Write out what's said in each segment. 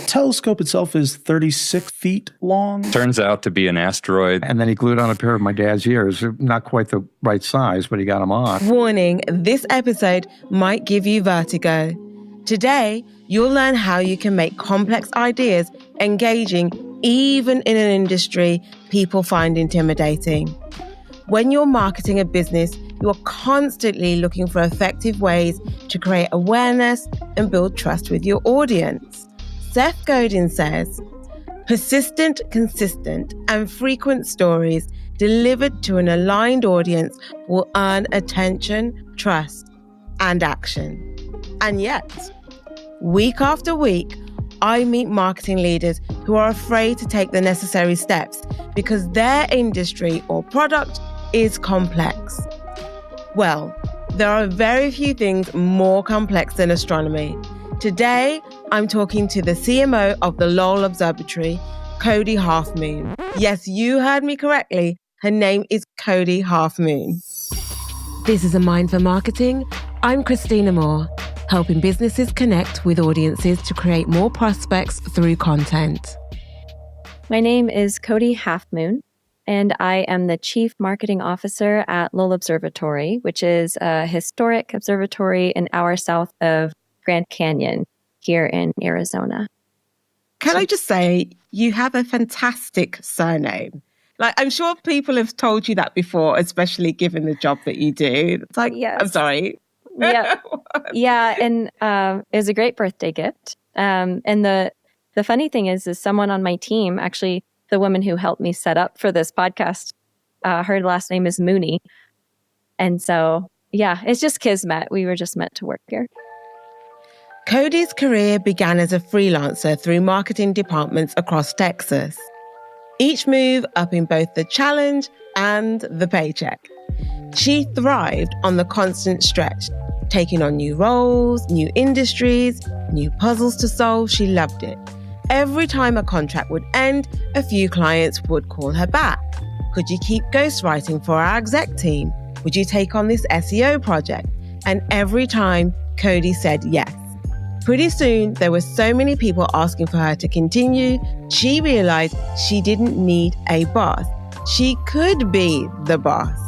telescope itself is 36 feet long. Turns out to be an asteroid. And then he glued on a pair of my dad's ears. Not quite the right size, but he got them on. Warning, this episode might give you vertigo. Today, you'll learn how you can make complex ideas engaging even in an industry people find intimidating. When you're marketing a business, you're constantly looking for effective ways to create awareness and build trust with your audience. Seth Godin says, persistent, consistent, and frequent stories delivered to an aligned audience will earn attention, trust, and action. And yet, week after week, I meet marketing leaders who are afraid to take the necessary steps because their industry or product is complex. Well, there are very few things more complex than astronomy. Today, I'm talking to the CMO of the Lowell Observatory, Cody Half-Moon. Yes, you heard me correctly. Her name is Cody Half-Moon. This is A Mind for Marketing. I'm Christina Moore, helping businesses connect with audiences to create more prospects through content. My name is Cody Half-Moon, and I am the Chief Marketing Officer at Lowell Observatory, which is a historic observatory an hour south of Grand Canyon here in Arizona. Can I just say, you have a fantastic surname. Like, I'm sure people have told you that before, especially given the job that you do. It's like, yes. I'm sorry. Yeah, and it was a great birthday gift. And the funny thing is someone on my team, actually the woman who helped me set up for this podcast, her last name is Mooney. And so, yeah, it's just kismet. We were just meant to work here. Cody's career began as a freelancer through marketing departments across Texas. Each move up in both the challenge and the paycheck. She thrived on the constant stretch, taking on new roles, new industries, new puzzles to solve. She loved it. Every time a contract would end, a few clients would call her back. Could you keep ghostwriting for our exec team? Would you take on this SEO project? And every time, Cody said yes. Pretty soon, there were so many people asking for her to continue, she realized she didn't need a boss. She could be the boss.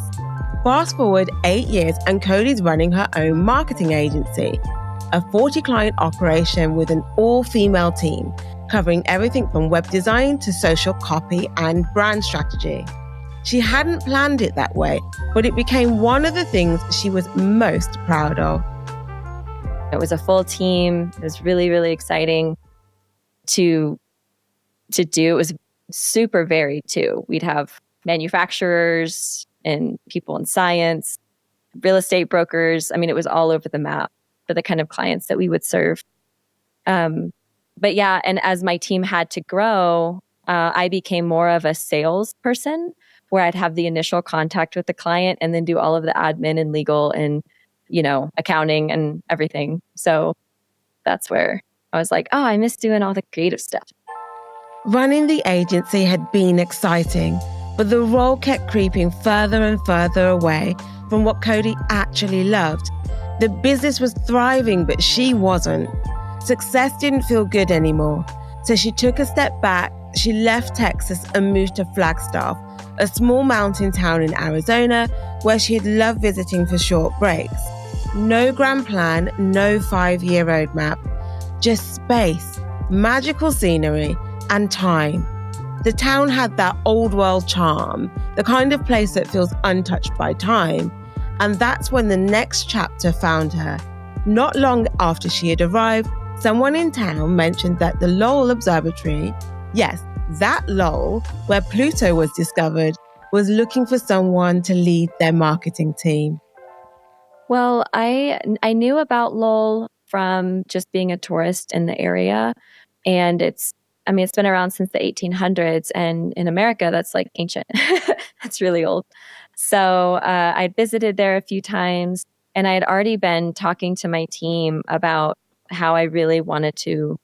Fast forward 8 years and Cody's running her own marketing agency, a 40-client operation with an all-female team, covering everything from web design to social copy and brand strategy. She hadn't planned it that way, but it became one of the things she was most proud of. It was a full team. It was really, really exciting to do. It was super varied too. We'd have manufacturers and people in science, real estate brokers. I mean, it was all over the map for the kind of clients that we would serve. But yeah, and as my team had to grow, I became more of a salesperson where I'd have the initial contact with the client and then do all of the admin and legal and accounting and everything. So that's where I was like, I miss doing all the creative stuff. Running the agency had been exciting, but the role kept creeping further and further away from what Cody actually loved. The business was thriving, but she wasn't. Success didn't feel good anymore. So she took a step back. She left Texas and moved to Flagstaff, a small mountain town in Arizona where she had loved visiting for short breaks. No grand plan, no 5-year roadmap, just space, magical scenery, and time. The town had that old world charm, the kind of place that feels untouched by time. And that's when the next chapter found her. Not long after she had arrived, someone in town mentioned that the Lowell Observatory, yes, that Lowell, where Pluto was discovered, was looking for someone to lead their marketing team. Well, I knew about Lowell from just being a tourist in the area. And it's been around since the 1800s. And in America, that's like ancient. That's really old. So I'd visited there a few times and I had already been talking to my team about how I really wanted to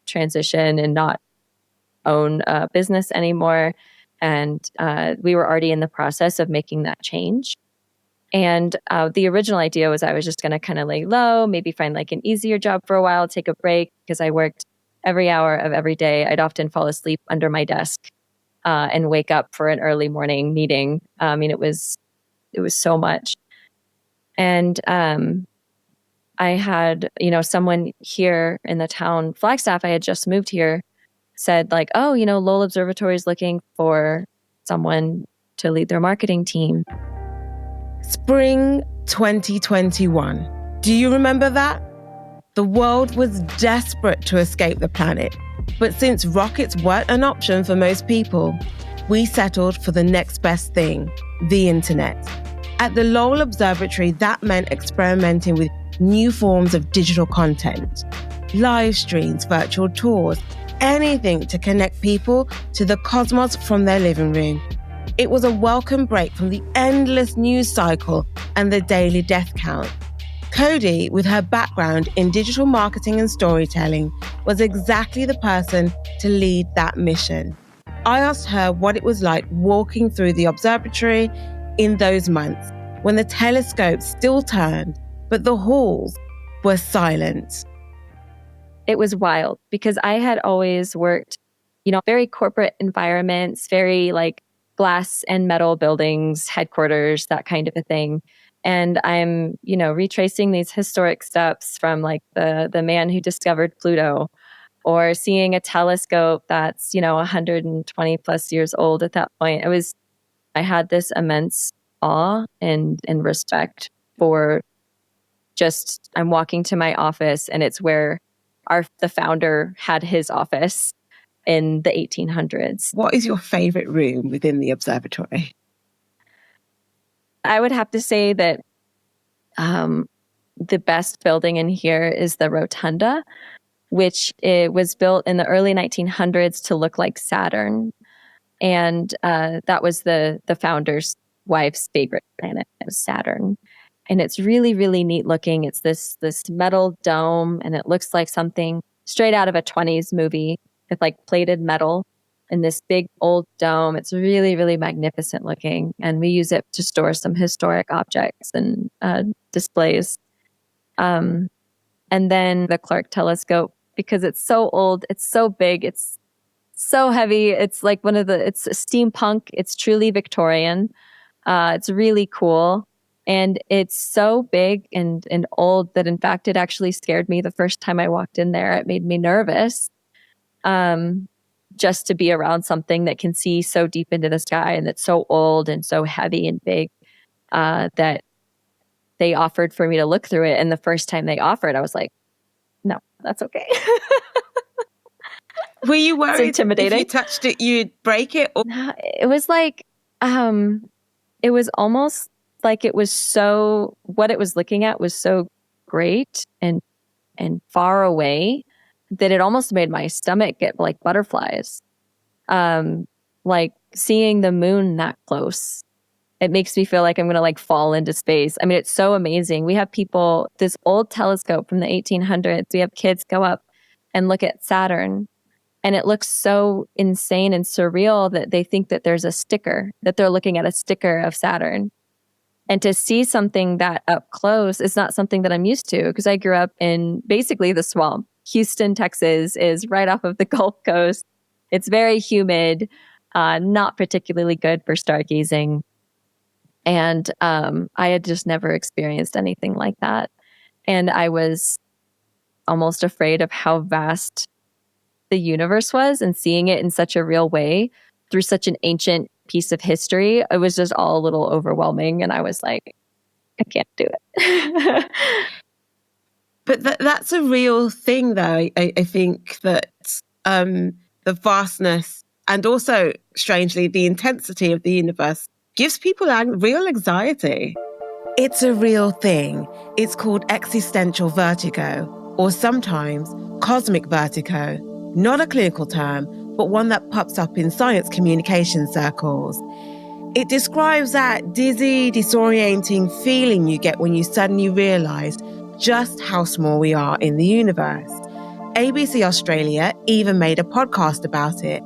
transition and not own a business anymore. And we were already in the process of making that change. And the original idea was I was just going to kind of lay low, maybe find like an easier job for a while, take a break, because I worked every hour of every day. I'd often fall asleep under my desk and wake up for an early morning meeting. I mean, it was so much. And I had, someone here in the town, Flagstaff, I had just moved here, said like, oh, Lowell Observatory is looking for someone to lead their marketing team. Spring 2021. Do you remember that? The world was desperate to escape the planet. But since rockets weren't an option for most people, we settled for the next best thing, the internet. At the Lowell Observatory, that meant experimenting with new forms of digital content, live streams, virtual tours, anything to connect people to the cosmos from their living room. It was a welcome break from the endless news cycle and the daily death count. Cody, with her background in digital marketing and storytelling, was exactly the person to lead that mission. I asked her what it was like walking through the observatory in those months when the telescope still turned, but the halls were silent. It was wild because I had always worked, very corporate environments, very like glass and metal buildings, headquarters, that kind of a thing. And I'm, retracing these historic steps from like the man who discovered Pluto, or seeing a telescope that's, 120 plus years old at that point. I had this immense awe and respect for just, I'm walking to my office and it's where the founder had his office in the 1800s. What is your favorite room within the observatory? I would have to say that the best building in here is the Rotunda, which it was built in the early 1900s to look like Saturn. And that was the founder's wife's favorite planet. It was Saturn. And it's really, really neat looking. It's this metal dome, and it looks like something straight out of a 20s movie with like plated metal in this big old dome. It's really, really magnificent looking. And we use it to store some historic objects and displays. And then the Clark telescope, because it's so old, it's so big, it's so heavy. It's like it's steampunk. It's truly Victorian. It's really cool. And it's so big and old that, in fact, it actually scared me the first time I walked in there. It made me nervous just to be around something that can see so deep into the sky and that's so old and so heavy and big that they offered for me to look through it. And the first time they offered, I was like, no, that's okay. Were you worried it's intimidating. If you touched it, you'd break it? Or- It was like, it was almost like it was so, what it was looking at was so great and far away that it almost made my stomach get like butterflies. Like seeing the moon that close, it makes me feel like I'm going to like fall into space. I mean, it's so amazing. We have people, this old telescope from the 1800s, we have kids go up and look at Saturn, and it looks so insane and surreal that they think that there's a sticker, that they're looking at a sticker of Saturn. And to see something that up close is not something that I'm used to, because I grew up in basically the swamp. Houston, Texas is right off of the Gulf Coast. It's very humid, not particularly good for stargazing. And I had just never experienced anything like that. And I was almost afraid of how vast the universe was, and seeing it in such a real way through such an ancient piece of history. It was just all a little overwhelming. And I was like, I can't do it. But that's a real thing, though. I think that the vastness and also, strangely, the intensity of the universe gives people real anxiety. It's a real thing. It's called existential vertigo, or sometimes cosmic vertigo. Not a clinical term, but one that pops up in science communication circles. It describes that dizzy, disorienting feeling you get when you suddenly realize just how small we are in the universe. ABC Australia even made a podcast about it,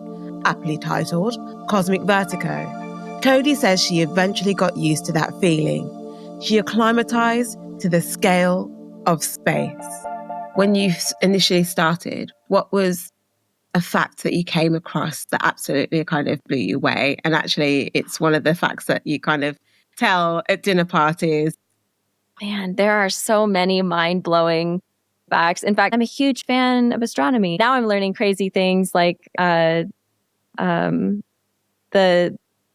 aptly titled Cosmic Vertigo. Cody says she eventually got used to that feeling. She acclimatized to the scale of space. When you initially started, what was a fact that you came across that absolutely kind of blew you away? And actually, it's one of the facts that you kind of tell at dinner parties. Man, there are so many mind-blowing facts. In fact, I'm a huge fan of astronomy. Now I'm learning crazy things like the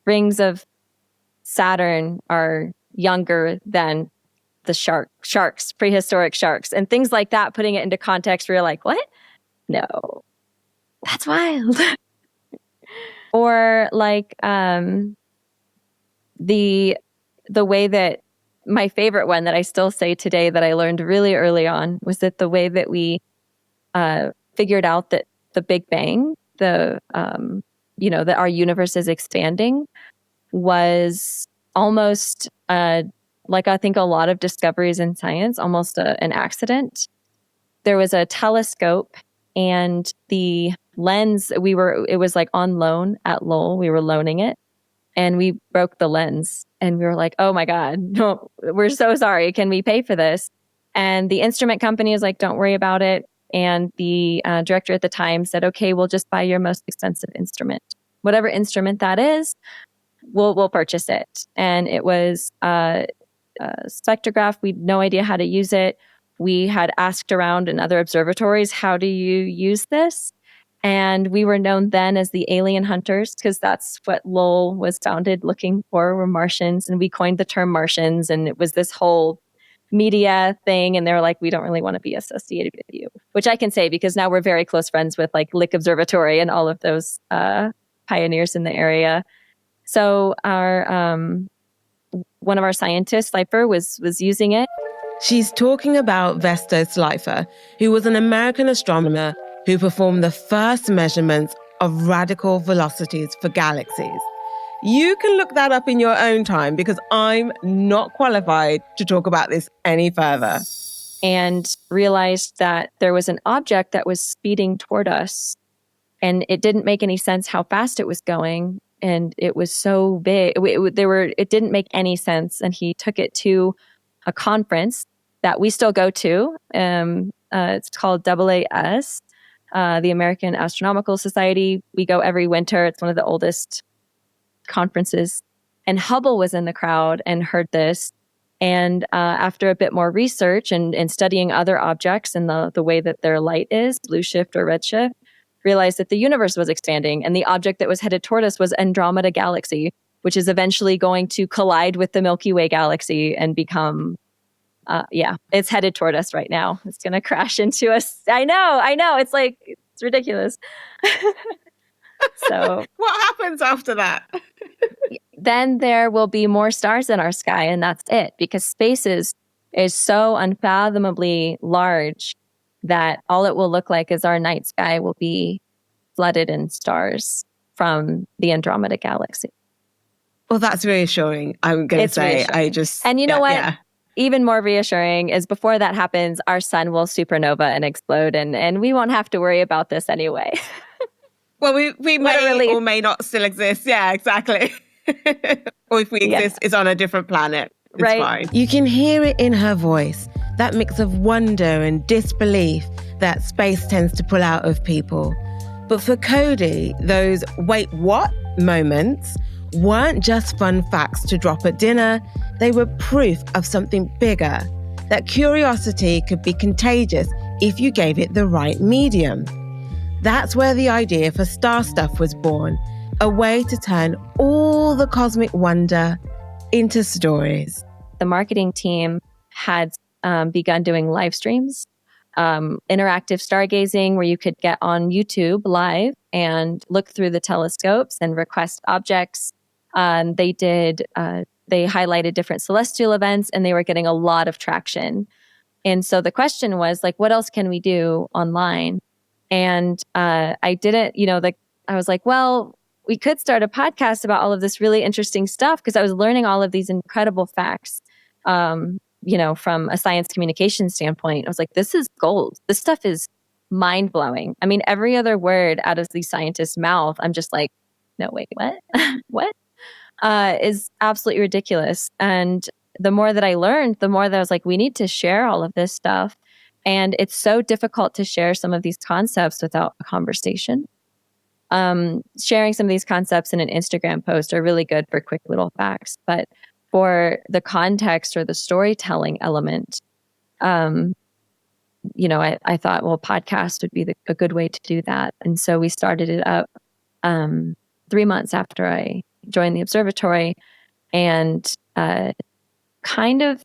rings of Saturn are younger than the sharks, prehistoric sharks, and things like that, putting it into context where you're like, what? No, that's wild. Or like the way that my favorite one that I still say today that I learned really early on was that the way that we figured out that the Big Bang, that our universe is expanding, was almost like I think a lot of discoveries in science, almost an accident. There was a telescope and the lens, it was like on loan at Lowell. We were loaning it and we broke the lens and we were like, oh my God, no, we're so sorry. Can we pay for this? And the instrument company was like, don't worry about it. And the director at the time said, okay, we'll just buy your most expensive instrument. Whatever instrument that is, we'll purchase it. And it was a spectrograph. We had no idea how to use it. We had asked around in other observatories, how do you use this? And we were known then as the alien hunters because that's what Lowell was founded looking for, were Martians. And we coined the term Martians. And it was this whole media thing. And they were like, we don't really want to be associated with you, which I can say because now we're very close friends with like Lowell Observatory and all of those pioneers in the area. So our one of our scientists, Leifer, was using it. She's talking about Vesto Slipher, who was an American astronomer who performed the first measurements of radical velocities for galaxies. You can look that up in your own time because I'm not qualified to talk about this any further. And realized that there was an object that was speeding toward us and it didn't make any sense how fast it was going. And it was so big. It didn't make any sense. And he took it to a conference that we still go to. It's called AAS, the American Astronomical Society. We go every winter. It's one of the oldest conferences. And Hubble was in the crowd and heard this. And after a bit more research and studying other objects and the way that their light is, blue shift or red shift, realized that the universe was expanding. And the object that was headed toward us was Andromeda Galaxy, which is eventually going to collide with the Milky Way galaxy and become, it's headed toward us right now. It's going to crash into us. I know. It's like, it's ridiculous. So what happens after that? Then there will be more stars in our sky, and that's it, because space is so unfathomably large that all it will look like is our night sky will be flooded in stars from the Andromeda Galaxy. Well, that's reassuring. I'm going to say, And you know what? Yeah. Even more reassuring is before that happens, our sun will supernova and explode, and we won't have to worry about this anyway. Well, we may or may not still exist. Yeah, exactly. Or if we exist, it's on a different planet. It's right. Fine. You can hear it in her voice, that mix of wonder and disbelief that space tends to pull out of people. But for Cody, those wait, what moments weren't just fun facts to drop at dinner. They were proof of something bigger, that curiosity could be contagious if you gave it the right medium. That's where the idea for Star Stuff was born, a way to turn all the cosmic wonder into stories. The marketing team had begun doing live streams, interactive stargazing, where you could get on YouTube live and look through the telescopes and request objects. They highlighted different celestial events, and they were getting a lot of traction. And so the question was, like, what else can we do online? And I didn't, I was like, well, we could start a podcast about all of this really interesting stuff, because I was learning all of these incredible facts, from a science communication standpoint. I was like, this is gold. This stuff is mind blowing. I mean, every other word out of these scientists' mouth, I'm just like, no, wait, what? What? Is absolutely ridiculous. And the more that I learned, the more that I was like, we need to share all of this stuff. And it's so difficult to share some of these concepts without a conversation. Sharing some of these concepts in an Instagram post are really good for quick little facts. But for the context or the storytelling element, I thought, well, podcast would be a good way to do that. And so we started it up 3 months after I joined the observatory, and kind of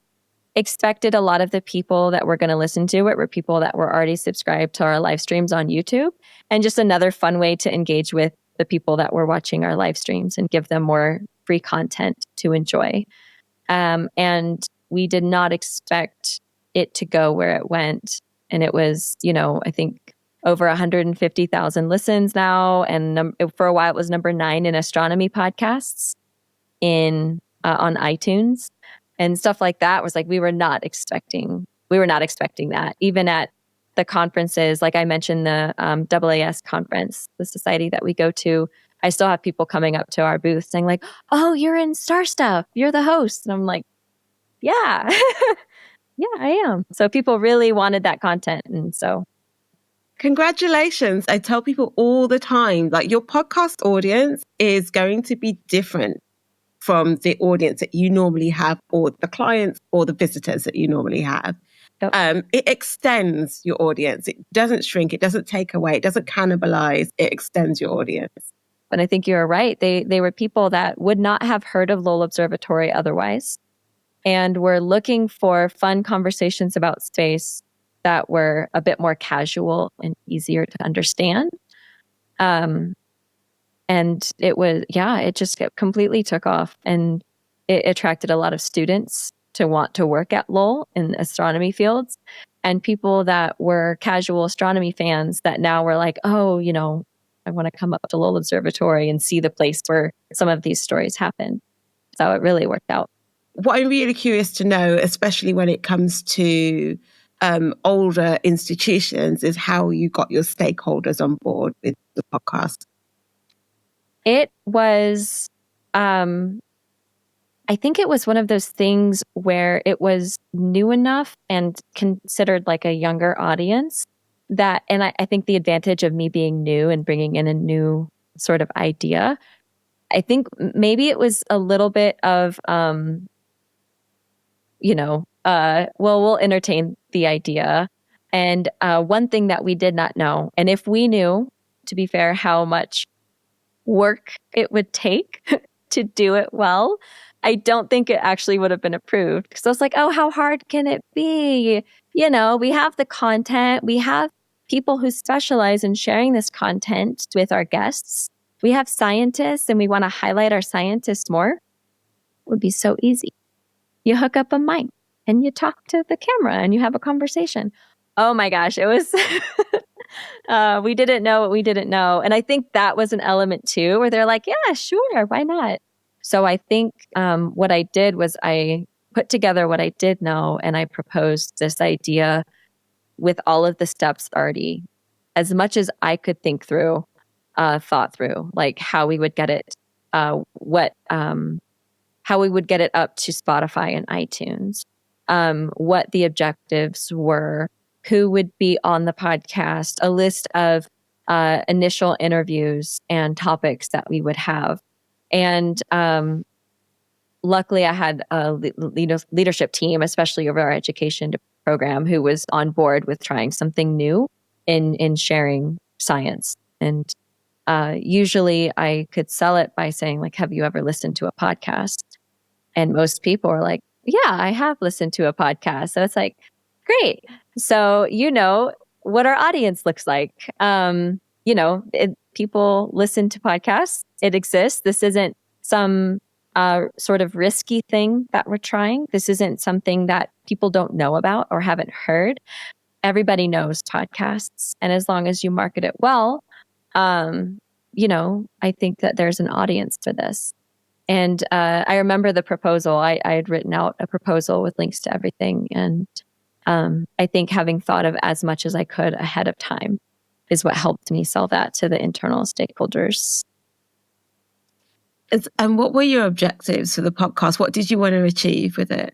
expected a lot of the people that were going to listen to it were people that were already subscribed to our live streams on YouTube, and just another fun way to engage with the people that were watching our live streams and give them more free content to enjoy. And we did not expect it to go where it went. And it was, I think over 150,000 listens now. And for a while, it was number 9 in astronomy podcasts on iTunes. And stuff like that was like, we were not expecting that. Even at the conferences, like I mentioned, the AAS conference, the society that we go to, I still have people coming up to our booth saying like, "Oh, you're in Star Stuff. You're the host." And I'm like, yeah, yeah, I am. So people really wanted that content. And so congratulations. I tell people all the time, like, your podcast audience is going to be different from the audience that you normally have, or the clients or the visitors that you normally have. Yep. It extends your audience. It doesn't shrink. It doesn't take away. It doesn't cannibalize. It extends your audience. And I think you're right. They were people that would not have heard of Lowell Observatory otherwise, and were looking for fun conversations about space that were a bit more casual and easier to understand. And it was, it just completely took off, and it attracted a lot of students to want to work at Lowell in astronomy fields, and people that were casual astronomy fans that now were like, oh, I want to come up to Lowell Observatory and see the place where some of these stories happen. So it really worked out. What I'm really curious to know, especially when it comes to older institutions, is how you got your stakeholders on board with the podcast. It was, I think it was one of those things where it was new enough and considered like a younger audience that, and I think the advantage of me being new and bringing in a new sort of idea, I think maybe it was a little bit of, we'll entertain the idea. And one thing that we did not know, and if we knew, to be fair, how much work it would take to do it well, I don't think it actually would have been approved. Because I was like, oh, how hard can it be? We have the content. We have people who specialize in sharing this content with our guests. We have scientists, and we want to highlight our scientists more. It would be so easy. You hook up a mic and you talk to the camera and you have a conversation. Oh my gosh, it was... we didn't know what we didn't know. And I think that was an element too, where they're like, yeah, sure, why not? So I think what I did was I put together what I did know, and I proposed this idea with all of the steps already, as much as I could think through, thought through, like how we would get it, how we would get it up to Spotify and iTunes, what the objectives were, who would be on the podcast, a list of initial interviews and topics that we would have. And luckily, I had a leadership team, especially over our education program, who was on board with trying something new in sharing science. And usually I could sell it by saying, like, have you ever listened to a podcast? And most people are like, yeah, I have listened to a podcast. So it's like, great. So what our audience looks like. People listen to podcasts. It exists. This isn't some sort of risky thing that we're trying. This isn't something that people don't know about or haven't heard. Everybody knows podcasts. And as long as you market it well, I think that there's an audience for this. And I remember the proposal. I had written out a proposal with links to everything. And I think having thought of as much as I could ahead of time is what helped me sell that to the internal stakeholders. And what were your objectives for the podcast? What did you want to achieve with it?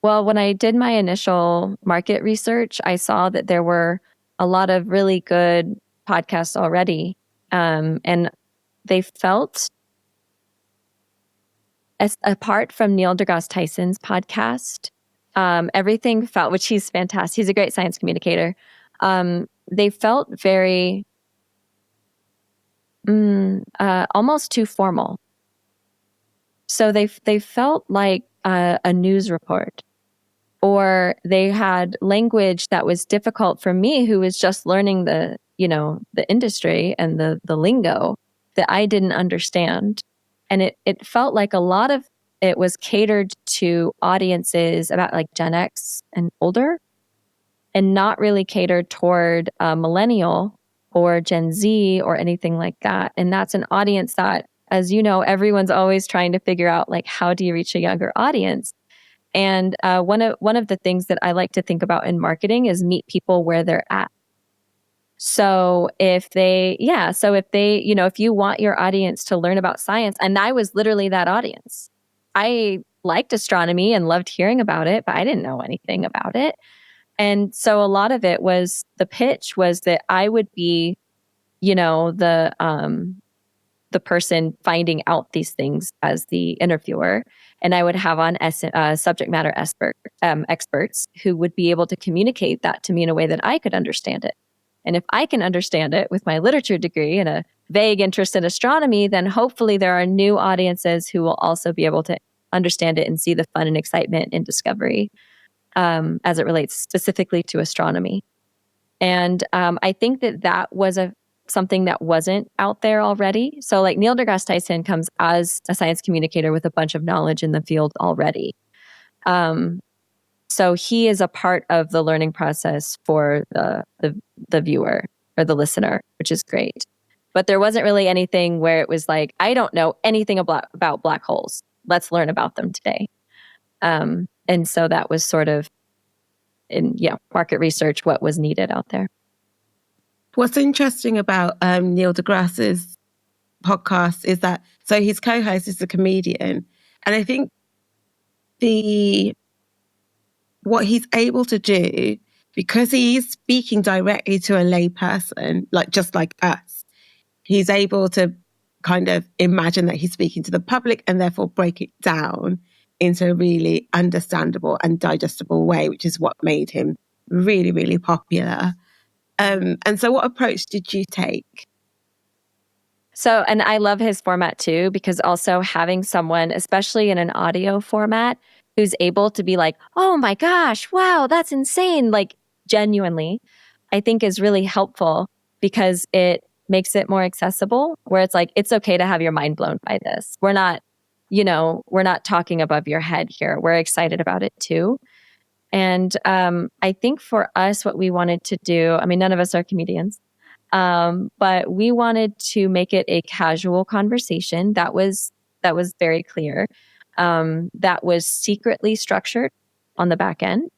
Well, when I did my initial market research, I saw that there were a lot of really good podcasts already. And they felt, apart from Neil deGrasse Tyson's podcast, everything felt, which he's fantastic. He's a great science communicator. They felt very almost too formal. So they felt like a news report, or they had language that was difficult for me, who was just learning the industry and the lingo that I didn't understand. And it felt like a lot of it was catered to audiences about like Gen X and older, and not really catered toward millennial or Gen Z or anything like that. And that's an audience that, as you know, everyone's always trying to figure out, like, how do you reach a younger audience? And one of the things that I like to think about in marketing is meet people where they're at. So if you want your audience to learn about science, and I was literally that audience. I liked astronomy and loved hearing about it, but I didn't know anything about it. And so a lot of it was, the pitch was that I would be, the person finding out these things as the interviewer, and I would have on subject matter experts who would be able to communicate that to me in a way that I could understand it. And if I can understand it with my literature degree and a vague interest in astronomy, then hopefully there are new audiences who will also be able to understand it and see the fun and excitement in discovery as it relates specifically to astronomy. And I think that was something that wasn't out there already. So like Neil deGrasse Tyson comes as a science communicator with a bunch of knowledge in the field already. So he is a part of the learning process for the viewer or the listener, which is great. But there wasn't really anything where it was like, I don't know anything about black holes. Let's learn about them today. And so that was sort of in market research, what was needed out there. What's interesting about Neil deGrasse's podcast is that, so his co-host is a comedian, and I think what he's able to do, because he is speaking directly to a lay person, just like us, he's able to kind of imagine that he's speaking to the public and therefore break it down into a really understandable and digestible way, which is what made him really, really popular. And so what approach did you take? So, and I love his format too, because also having someone, especially in an audio format, who's able to be like, oh my gosh, wow, that's insane. Like genuinely, I think is really helpful, because it makes it more accessible, where it's like, it's okay to have your mind blown by this. We're not talking above your head here. We're excited about it too. And I think for us, what we wanted to do, I mean, none of us are comedians, but we wanted to make it a casual conversation that was very clear, that was secretly structured on the back end.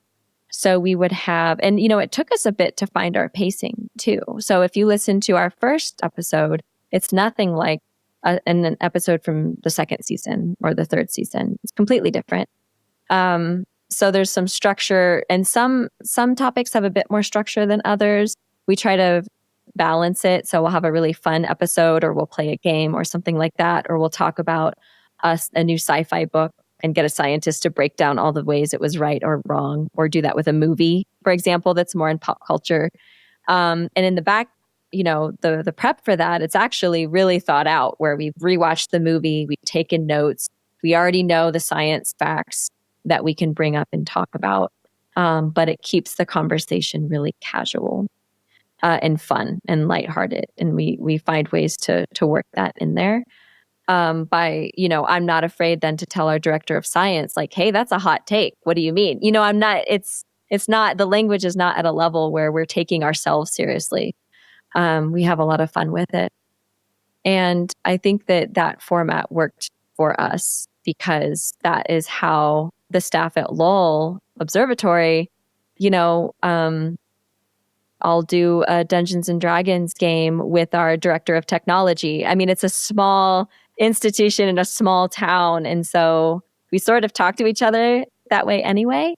So we would have, and it took us a bit to find our pacing too. So if you listen to our first episode, it's nothing like an episode from the second season or the third season. It's completely different. So there's some structure, and some topics have a bit more structure than others. We try to balance it. So we'll have a really fun episode, or we'll play a game or something like that, or we'll talk about a new sci-fi book and get a scientist to break down all the ways it was right or wrong, or do that with a movie, for example, that's more in pop culture. And in the back, the prep for that, it's actually really thought out, where we've rewatched the movie, we've taken notes, we already know the science facts that we can bring up and talk about. But it keeps the conversation really casual and fun and lighthearted. And we find ways to work that in there. By, I'm not afraid then to tell our director of science, like, hey, that's a hot take. What do you mean? I'm not, it's not, the language is not at a level where we're taking ourselves seriously. We have a lot of fun with it. And I think that format worked for us, because that is how the staff at Lowell Observatory, I'll do a Dungeons and Dragons game with our director of technology. I mean, it's a small institution in a small town. And so we sort of talk to each other that way anyway.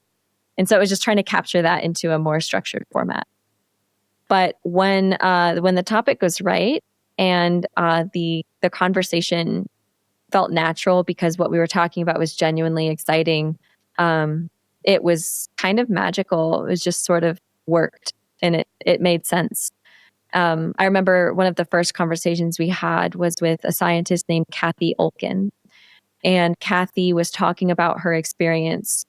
And so it was just trying to capture that into a more structured format. But when the topic was right and the conversation felt natural because what we were talking about was genuinely exciting, it was kind of magical. It was just sort of worked and it made sense. I remember one of the first conversations we had was with a scientist named Kathy Olkin. And Kathy was talking about her experience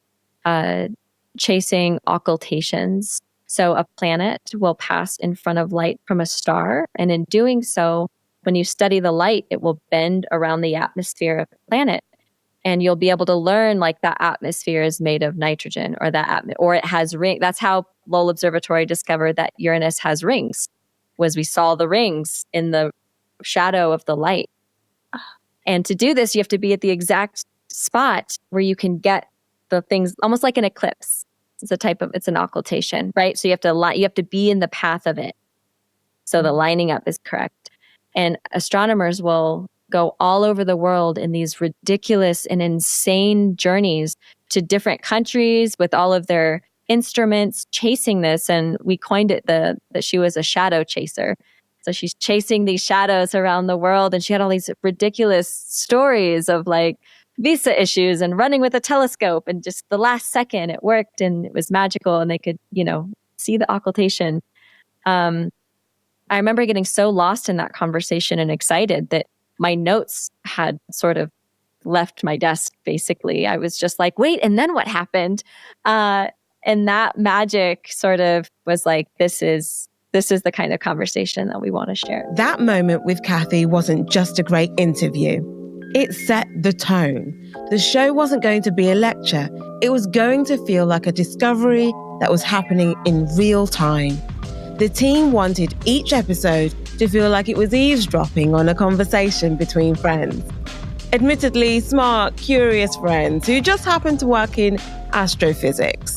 chasing occultations. So a planet will pass in front of light from a star. And in doing so, when you study the light, it will bend around the atmosphere of the planet. And you'll be able to learn like that atmosphere is made of nitrogen or or it has rings. That's how Lowell Observatory discovered that Uranus has rings, was we saw the rings in the shadow of the light. And to do this, you have to be at the exact spot where you can get the things, almost like an eclipse. It's an occultation, right? So you have to be in the path of it. So the lining up is correct. And astronomers will go all over the world in these ridiculous and insane journeys to different countries with all of their instruments chasing this. And we coined it that she was a shadow chaser. So she's chasing these shadows around the world. And she had all these ridiculous stories of like visa issues and running with a telescope. And just the last second it worked and it was magical and they could, see the occultation. I remember getting so lost in that conversation and excited that my notes had sort of left my desk, basically. I was just like, wait, and then what happened? And that magic sort of was like, this is the kind of conversation that we want to share. That moment with Kathy wasn't just a great interview. It set the tone. The show wasn't going to be a lecture. It was going to feel like a discovery that was happening in real time. The team wanted each episode to feel like it was eavesdropping on a conversation between friends. Admittedly smart, curious friends who just happened to work in astrophysics.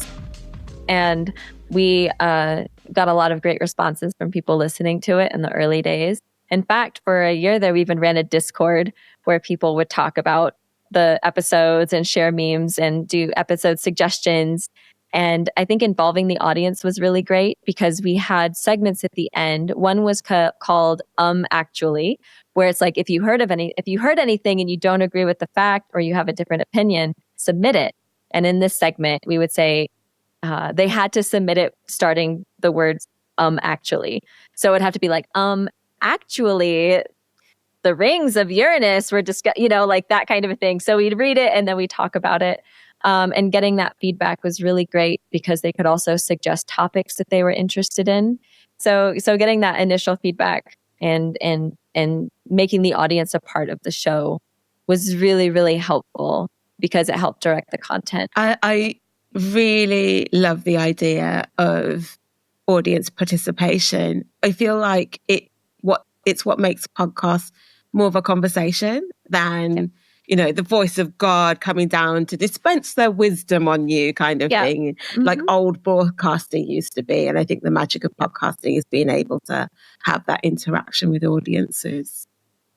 And we got a lot of great responses from people listening to it in the early days. In fact, for a year there, we even ran a Discord where people would talk about the episodes and share memes and do episode suggestions. And I think involving the audience was really great because we had segments at the end. One was called Actually, where it's like, if you heard anything and you don't agree with the fact or you have a different opinion, submit it. And in this segment, we would say they had to submit it starting the words actually. So it'd have to be like, actually, the rings of Uranus were discussed, like that kind of a thing. So we'd read it and then we talk about it. And getting that feedback was really great because they could also suggest topics that they were interested in. So getting that initial feedback and making the audience a part of the show was really, really helpful because it helped direct the content. I really love the idea of audience participation. I feel like it's what makes podcasts more of a conversation than the voice of God coming down to dispense their wisdom on you kind of thing, like old broadcasting used to be. And I think the magic of podcasting is being able to have that interaction with audiences.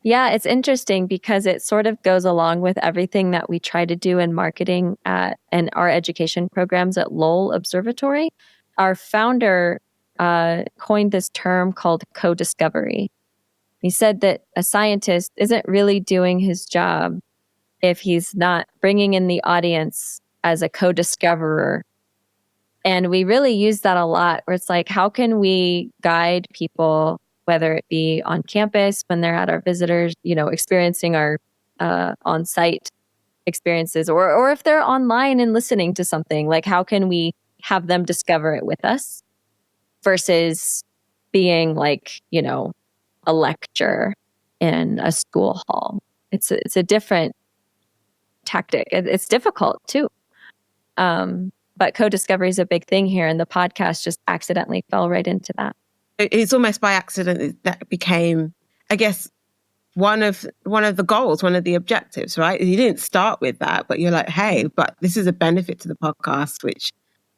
Yeah, it's interesting because it sort of goes along with everything that we try to do in marketing and our education programs at Lowell Observatory. Our founder coined this term called co-discovery. He said that a scientist isn't really doing his job if he's not bringing in the audience as a co-discoverer. And we really use that a lot where it's like, how can we guide people, whether it be on campus, when they're at our visitors, experiencing our on-site experiences, or if they're online and listening to something, like how can we have them discover it with us versus being like, a lecture in a school hall. It's a different tactic. It's difficult too. But co-discovery is a big thing here, and the podcast just accidentally fell right into that. It's almost by accident that became, I guess, one of the goals, one of the objectives, right? You didn't start with that, but you're like, hey, but this is a benefit to the podcast, which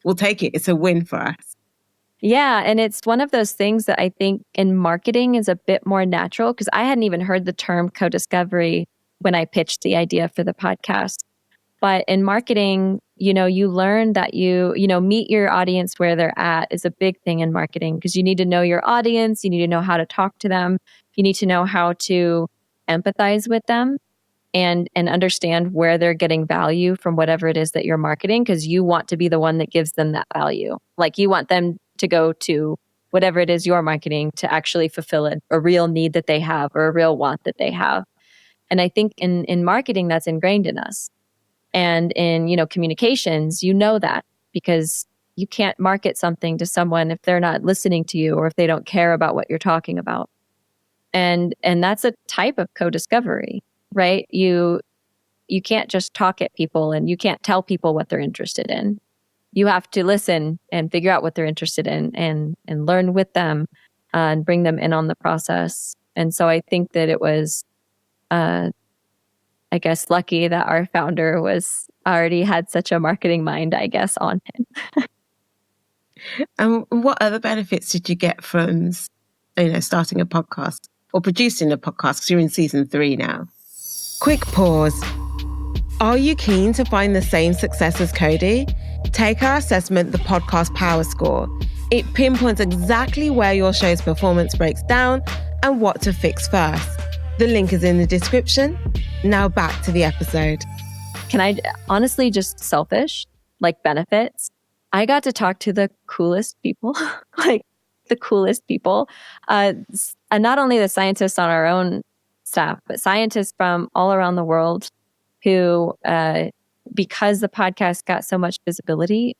we'll take it. It's a win for us. Yeah, and it's one of those things that I think in marketing is a bit more natural because I hadn't even heard the term co-discovery when I pitched the idea for the podcast. But in marketing, you learn that meet your audience where they're at is a big thing in marketing, because you need to know your audience. You need to know how to talk to them. You need to know how to empathize with them and understand where they're getting value from whatever it is that you're marketing, because you want to be the one that gives them that value. Like, you want them to go to whatever it is you're marketing to actually fulfill a real need that they have or a real want that they have. And I think in marketing, that's ingrained in us. And in, communications, that, because you can't market something to someone if they're not listening to you or if they don't care about what you're talking about. And that's a type of co-discovery, right? You can't just talk at people, and you can't tell people what they're interested in. You have to listen and figure out what they're interested in and learn with them and bring them in on the process. And so I think that it was, I guess, lucky that our founder already had such a marketing mind, I guess, on him. And what other benefits did you get from, starting a podcast or producing a podcast? Because you're in season 3 now. Quick pause. Are you keen to find the same success as Cody? Take our assessment, the Podcast Power Score. It pinpoints exactly where your show's performance breaks down and what to fix first. The link is in the description. Now back to the episode. Can I honestly, just selfish, like benefits? I got to talk to the coolest people, like the coolest people. And not only the scientists on our own staff, but scientists from all around the world who, because the podcast got so much visibility,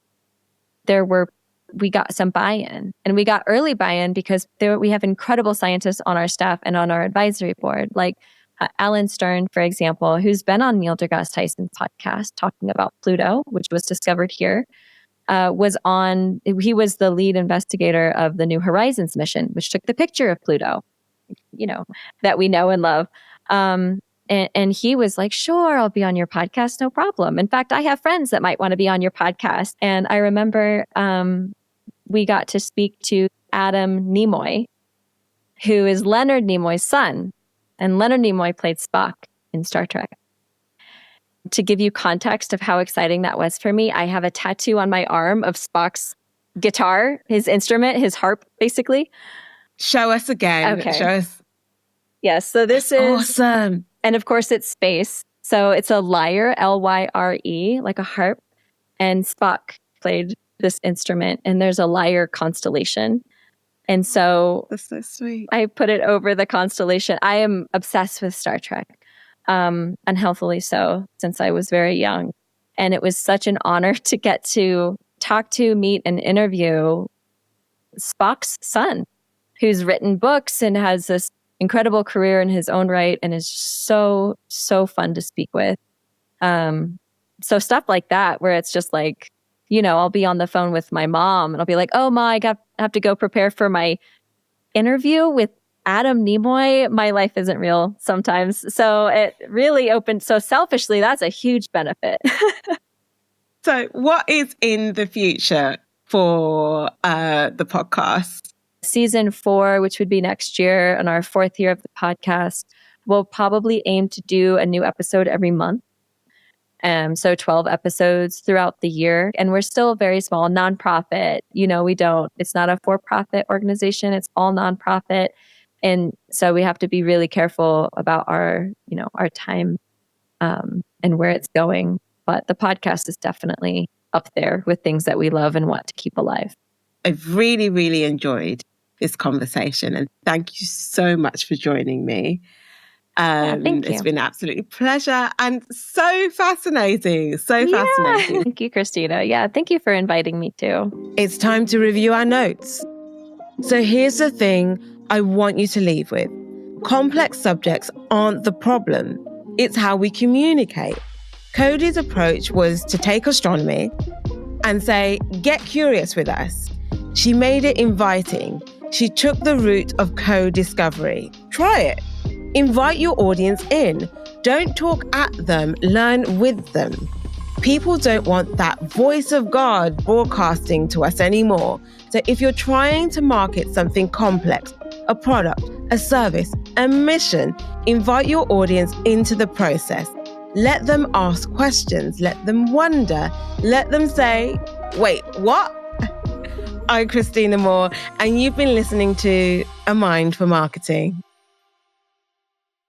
we got some buy-in, and we got early buy-in because we have incredible scientists on our staff and on our advisory board, like Alan Stern, for example, who's been on Neil deGrasse Tyson's podcast talking about Pluto, which was discovered here. He was the lead investigator of the New Horizons mission, which took the picture of Pluto, that we know and love. And he was like, sure, I'll be on your podcast, no problem. In fact, I have friends that might want to be on your podcast. And I remember we got to speak to Adam Nimoy, who is Leonard Nimoy's son. And Leonard Nimoy played Spock in Star Trek. To give you context of how exciting that was for me, I have a tattoo on my arm of Spock's guitar, his instrument, his harp, basically. Show us again. Okay. Show us. Yes, so this is awesome. And of course, it's space. So it's a lyre, Lyre, like a harp. And Spock played this instrument, and there's a lyre constellation. And so that's so sweet. I put it over the constellation. I am obsessed with Star Trek, unhealthily so, since I was very young. And it was such an honor to get to talk to, meet, and interview Spock's son, who's written books and has this incredible career in his own right, and is so, so fun to speak with. So stuff like that, where it's just like, I'll be on the phone with my mom and I'll be like, oh, Ma, I have to go prepare for my interview with Adam Nimoy. My life isn't real sometimes. So it really opened. So selfishly, that's a huge benefit. So what is in the future for the podcast? Season 4, which would be next year, and our 4th year of the podcast, we'll probably aim to do a new episode every month. So 12 episodes throughout the year. And we're still a very small nonprofit. It's not a for-profit organization. It's all nonprofit. And so we have to be really careful about our time and where it's going. But the podcast is definitely up there with things that we love and want to keep alive. I've really, really enjoyed this conversation, and thank you so much for joining me. Thank you. It's been absolutely a pleasure and so fascinating. Fascinating. Thank you, Christina. Yeah, thank you for inviting me too. It's time to review our notes. So here's the thing I want you to leave with. Complex subjects aren't the problem. It's how we communicate. Cody's approach was to take astronomy and say, get curious with us. She made it inviting. She took the route of co-discovery. Try it. Invite your audience in. Don't talk at them, learn with them. People don't want that voice of God broadcasting to us anymore. So if you're trying to market something complex, a product, a service, a mission, invite your audience into the process. Let them ask questions. Let them wonder. Let them say, wait, what? I'm Christina Moore, and you've been listening to A Mind for Marketing.